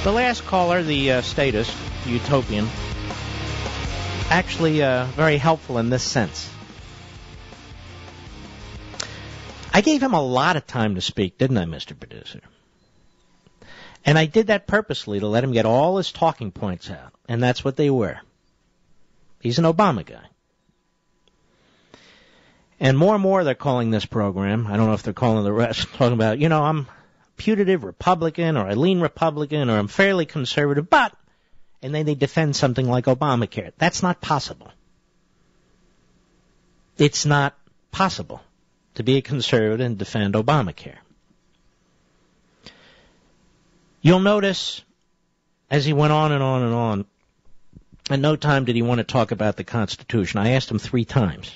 The last caller, the statist, the utopian, actually very helpful in this sense. I gave him a lot of time to speak, didn't I, Mr. Producer? And I did that purposely to let him get all his talking points out, and that's what they were. He's an Obama guy. And more they're calling this program, I don't know if they're calling the rest, talking about, I'm putative Republican, or I lean Republican, or I'm fairly conservative, but, and then they defend something like Obamacare. That's not possible. It's not possible to be a conservative and defend Obamacare. You'll notice, as he went on and on and on, at no time did he want to talk about the Constitution. I asked him 3 times.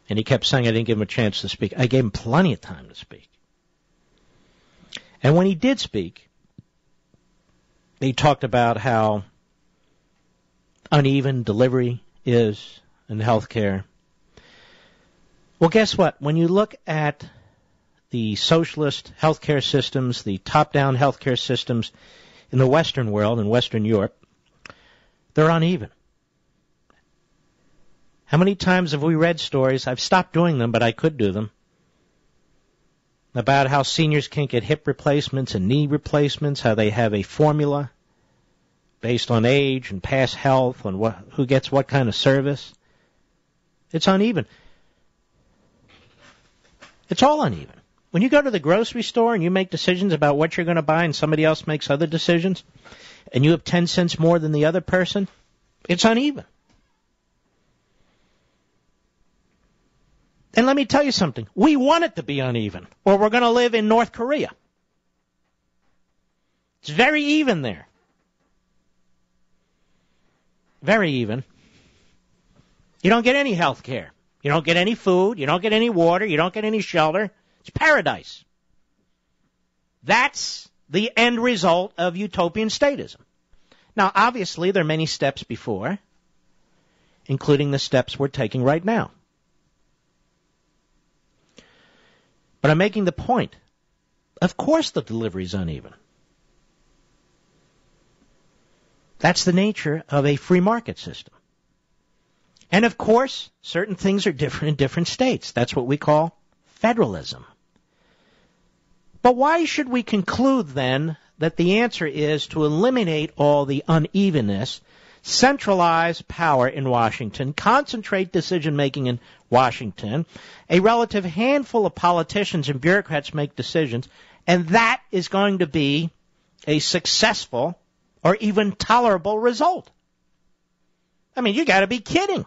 And he kept saying I didn't give him a chance to speak. I gave him plenty of time to speak. And when he did speak, he talked about how uneven delivery is in health care. Well, guess what? When you look at the socialist healthcare systems, the top-down healthcare systems in the Western world, in Western Europe, they're uneven. How many times have we read stories? I've stopped doing them, but I could do them. About how seniors can't get hip replacements and knee replacements, how they have a formula based on age and past health and who gets what kind of service. It's uneven. It's all uneven. When you go to the grocery store and you make decisions about what you're going to buy and somebody else makes other decisions, and you have 10 cents more than the other person, it's uneven. And let me tell you something. We want it to be uneven, or we're going to live in North Korea. It's very even there. Very even. You don't get any health care. You don't get any food. You don't get any water. You don't get any shelter. It's paradise. That's the end result of utopian statism. Now, obviously, there are many steps before, including the steps we're taking right now. But I'm making the point. Of course the delivery is uneven. That's the nature of a free market system. And of course, certain things are different in different states. That's what we call federalism. But why should we conclude then that the answer is to eliminate all the unevenness, centralize power in Washington, concentrate decision-making in Washington, a relative handful of politicians and bureaucrats make decisions, and that is going to be a successful or even tolerable result? I mean, you got to be kidding.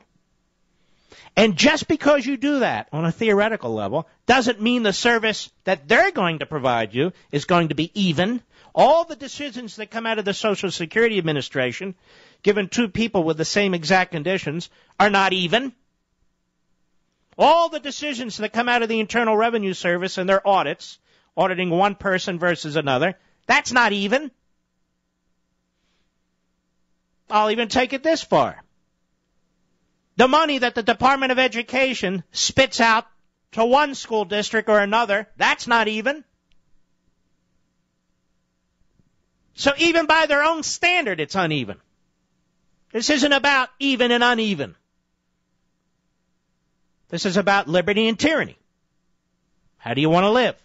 And just because you do that on a theoretical level doesn't mean the service that they're going to provide you is going to be even. All the decisions that come out of the Social Security Administration, given 2 people with the same exact conditions, are not even. All the decisions that come out of the Internal Revenue Service and their audits, auditing one person versus another, that's not even. I'll even take it this far. The money that the Department of Education spits out to one school district or another, that's not even. So even by their own standard, it's uneven. This isn't about even and uneven. This is about liberty and tyranny. How do you want to live?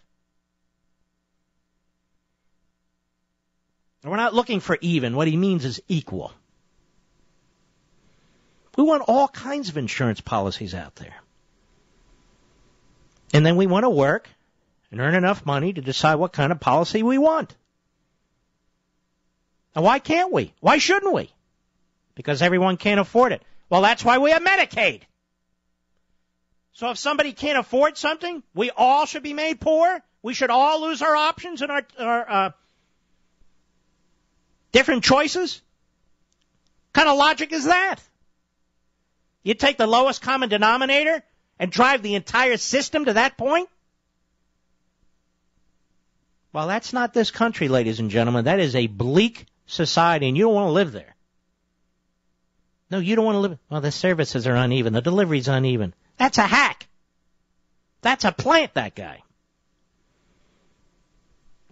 And we're not looking for even. What he means is equal. We want all kinds of insurance policies out there. And then we want to work and earn enough money to decide what kind of policy we want. Now, why can't we? Why shouldn't we? Because everyone can't afford it. Well, that's why we have Medicaid. So if somebody can't afford something, we all should be made poor? We should all lose our options and our different choices? What kind of logic is that? You take the lowest common denominator and drive the entire system to that point? Well, that's not this country, ladies and gentlemen. That is a bleak society, and you don't want to live there. No, you don't want to live. Well, the services are uneven. The delivery's uneven. That's a hack. That's a plant, that guy.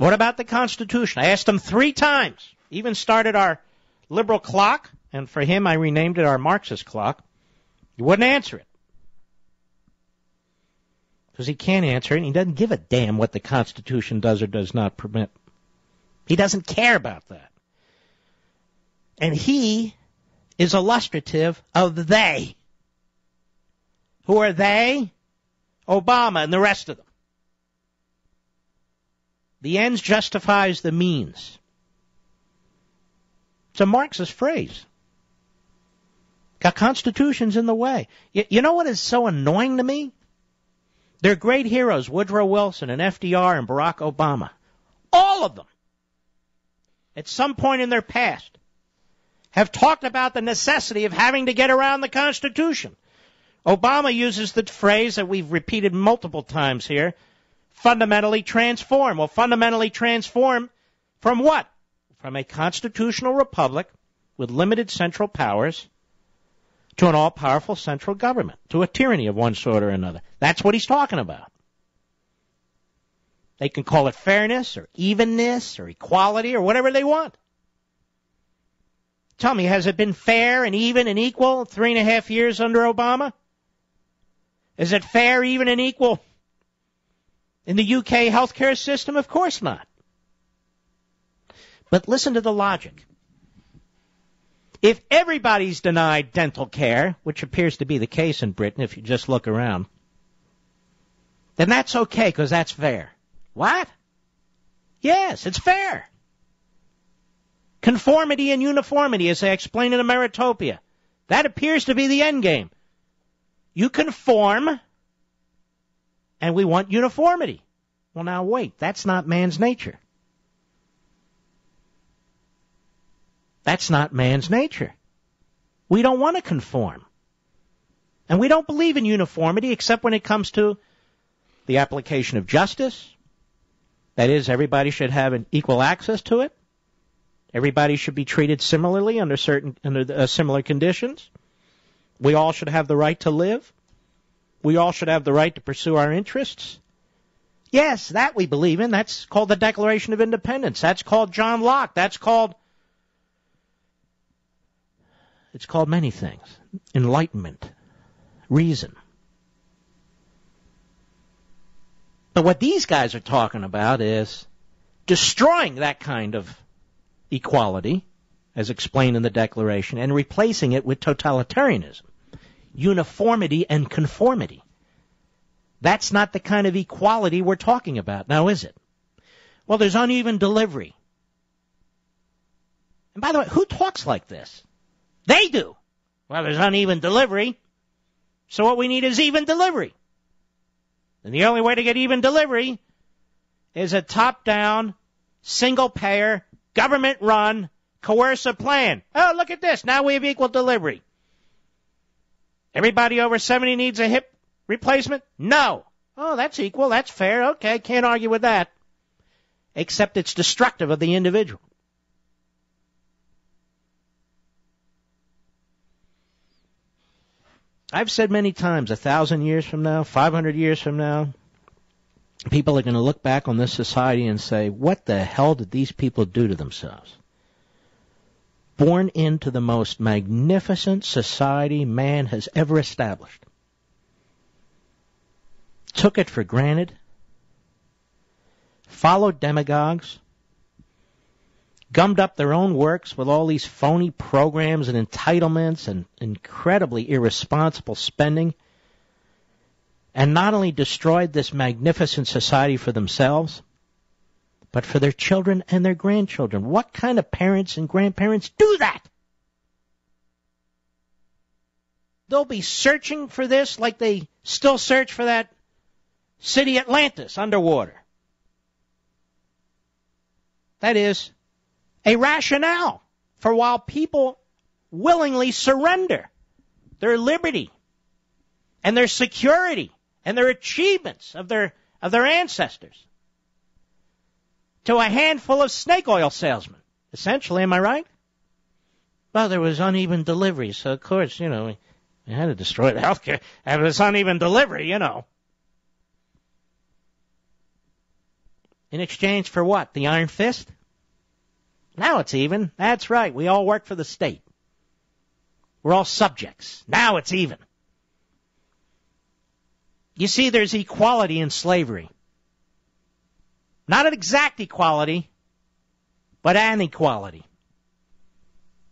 What about the Constitution? I asked him 3 times. Even started our liberal clock, and for him I renamed it our Marxist clock. He wouldn't answer it. Because he can't answer it, and he doesn't give a damn what the Constitution does or does not permit. He doesn't care about that. And he is illustrative of they. Who are they? Obama and the rest of them. The ends justifies the means. It's a Marxist phrase. The Constitution's in the way. You know what is so annoying to me? They're great heroes, Woodrow Wilson and FDR and Barack Obama. All of them, at some point in their past, have talked about the necessity of having to get around the Constitution. Obama uses the phrase that we've repeated multiple times here, fundamentally transform. Well, fundamentally transform from what? From a constitutional republic with limited central powers to an all-powerful central government, to a tyranny of one sort or another. That's what he's talking about. They can call it fairness or evenness or equality or whatever they want. Tell me, has it been fair and even and equal 3.5 years under Obama? Is it fair, even, and equal in the UK healthcare system? Of course not. But listen to the logic. If everybody's denied dental care, which appears to be the case in Britain if you just look around, then that's okay because that's fair. What? Yes, it's fair. Conformity and uniformity, as I explained in Ameritopia. That appears to be the end game. You conform, and we want uniformity. Well, now wait, that's not man's nature. That's not man's nature. We don't want to conform. And we don't believe in uniformity except when it comes to the application of justice. That is, everybody should have an equal access to it. Everybody should be treated similarly under similar conditions. We all should have the right to live. We all should have the right to pursue our interests. Yes, that we believe in. That's called the Declaration of Independence. That's called John Locke. It's called many things. Enlightenment. Reason. But what these guys are talking about is destroying that kind of equality, as explained in the Declaration, and replacing it with totalitarianism, uniformity and conformity. That's not the kind of equality we're talking about, now is it? Well, there's uneven delivery. And by the way, who talks like this? They do. Well, there's uneven delivery, so what we need is even delivery. And the only way to get even delivery is a top-down, single-payer, government-run, coercive plan. Oh, look at this. Now we have equal delivery. Everybody over 70 needs a hip replacement? No. Oh, that's equal. That's fair. Okay, can't argue with that. Except it's destructive of the individual. I've said many times, 1,000 years from now, 500 years from now, people are going to look back on this society and say, what the hell did these people do to themselves? Born into the most magnificent society man has ever established. Took it for granted. Followed demagogues. Gummed up their own works with all these phony programs and entitlements and incredibly irresponsible spending, and not only destroyed this magnificent society for themselves, but for their children and their grandchildren. What kind of parents and grandparents do that? They'll be searching for this like they still search for that city Atlantis underwater. That is a rationale for while people willingly surrender their liberty and their security and their achievements of their ancestors to a handful of snake oil salesmen. Essentially, am I right? Well, there was uneven delivery, so of course, we had to destroy the health care. And it was uneven delivery, In exchange for what? The iron fist? Now it's even. That's right. We all work for the state. We're all subjects. Now it's even. You see, there's equality in slavery. Not an exact equality, but an equality.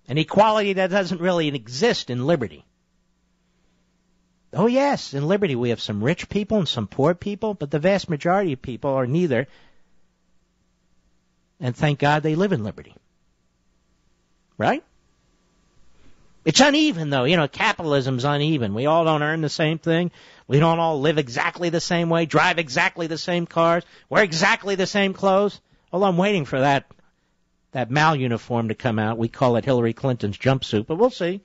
An equality that doesn't really exist in liberty. Oh yes, in liberty we have some rich people and some poor people, but the vast majority of people are neither. And thank God they live in liberty. Right? It's uneven, though. You know, capitalism's uneven. We all don't earn the same thing. We don't all live exactly the same way, drive exactly the same cars, wear exactly the same clothes. Well, I'm waiting for that Mal uniform to come out. We call it Hillary Clinton's jumpsuit, but we'll see.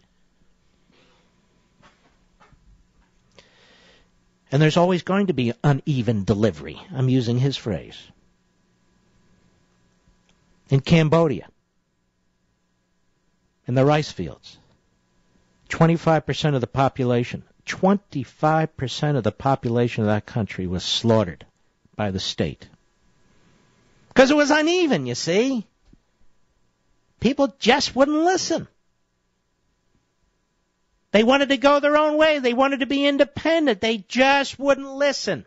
And there's always going to be uneven delivery. I'm using his phrase. In Cambodia, in the rice fields, 25% of the population, 25% of the population of that country was slaughtered by the state. Because it was uneven, you see. People just wouldn't listen. They wanted to go their own way. They wanted to be independent. They just wouldn't listen.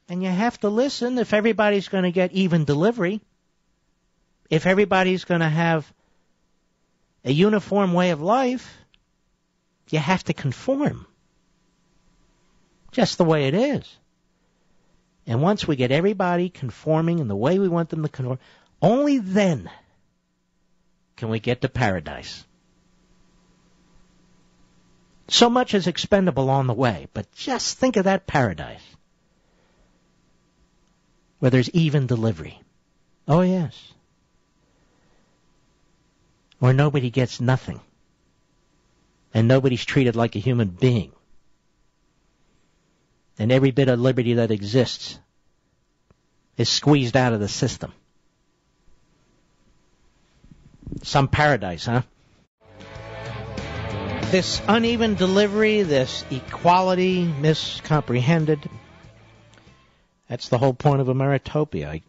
And you have to listen if everybody's going to get even delivery. If everybody's going to have a uniform way of life, you have to conform. Just the way it is. And once we get everybody conforming in the way we want them to conform, only then can we get to paradise. So much is expendable on the way, but just think of that paradise where there's even delivery. Oh, yes. Where nobody gets nothing. And nobody's treated like a human being. And every bit of liberty that exists is squeezed out of the system. Some paradise, huh? This uneven delivery, this equality miscomprehended, that's the whole point of a meritopia. I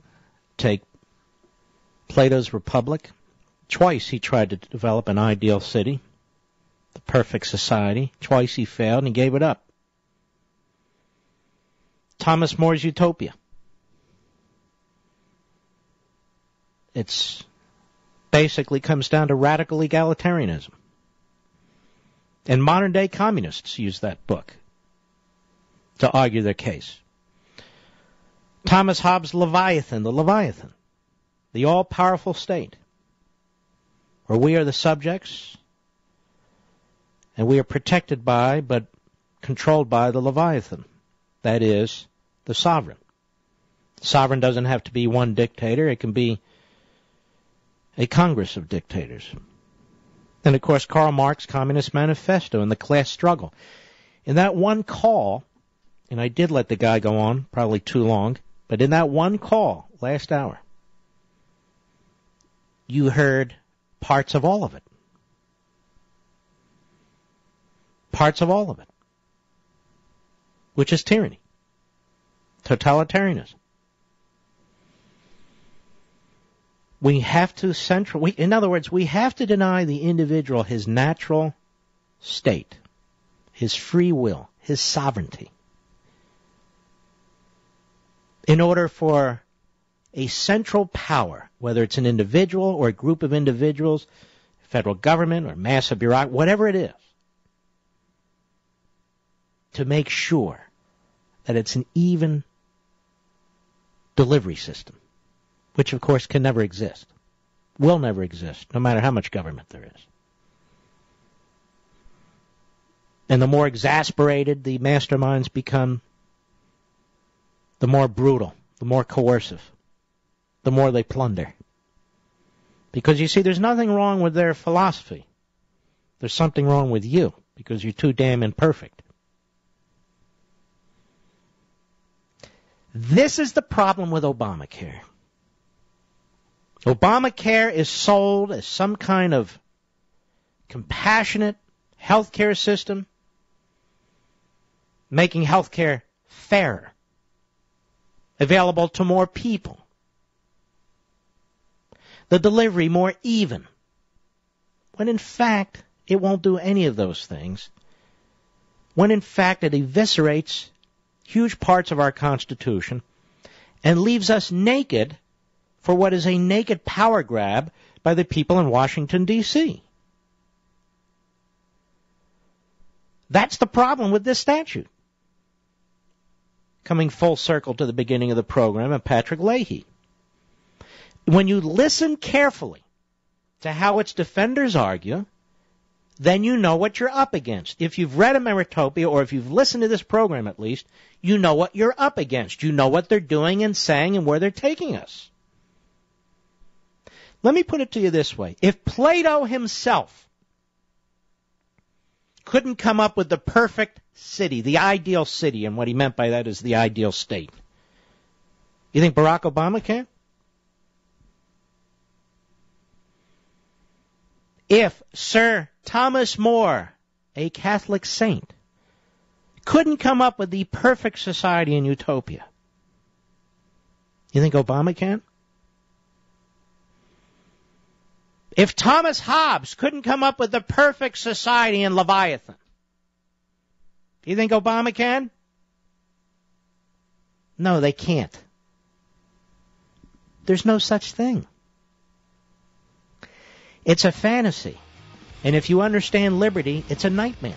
take Plato's Republic. Twice he tried to develop an ideal city, the perfect society. Twice he failed and he gave it up. Thomas More's Utopia. It's basically comes down to radical egalitarianism. And modern-day communists use that book to argue their case. Thomas Hobbes' Leviathan, the all-powerful state, where we are the subjects and we are protected by, but controlled by the Leviathan, that is, the sovereign. The sovereign doesn't have to be one dictator, it can be a congress of dictators. And, of course, Karl Marx' Communist Manifesto and the class struggle. In that one call, and I did let the guy go on, probably too long, but in that one call, last hour, you heard parts of all of it. Parts of all of it. Which is tyranny. Totalitarianism. We have to in other words, we have to deny the individual his natural state, his free will, his sovereignty, in order for a central power, whether it's an individual or a group of individuals, federal government or massive bureaucracy, whatever it is, to make sure that it's an even delivery system, which of course can never exist, will never exist, no matter how much government there is. And the more exasperated the masterminds become, the more brutal, the more coercive, the more they plunder. Because you see, there's nothing wrong with their philosophy. There's something wrong with you, because you're too damn imperfect. This is the problem with Obamacare. Obamacare is sold as some kind of compassionate healthcare system, making healthcare fairer available to more people, the delivery more even, when in fact it won't do any of those things, when in fact it eviscerates huge parts of our Constitution and leaves us naked for what is a naked power grab by the people in Washington, D.C. That's the problem with this statute. Coming full circle to the beginning of the program and Patrick Leahy. When you listen carefully to how its defenders argue, then you know what you're up against. If you've read Ameritopia, or if you've listened to this program at least, you know what you're up against. You know what they're doing and saying and where they're taking us. Let me put it to you this way. If Plato himself couldn't come up with the perfect city, the ideal city, and what he meant by that is the ideal state, you think Barack Obama can? If Sir Thomas More, a Catholic saint, couldn't come up with the perfect society in utopia, you think Obama can? If Thomas Hobbes couldn't come up with the perfect society in Leviathan, do you think Obama can? No, they can't. There's no such thing. It's a fantasy. And if you understand liberty, it's a nightmare.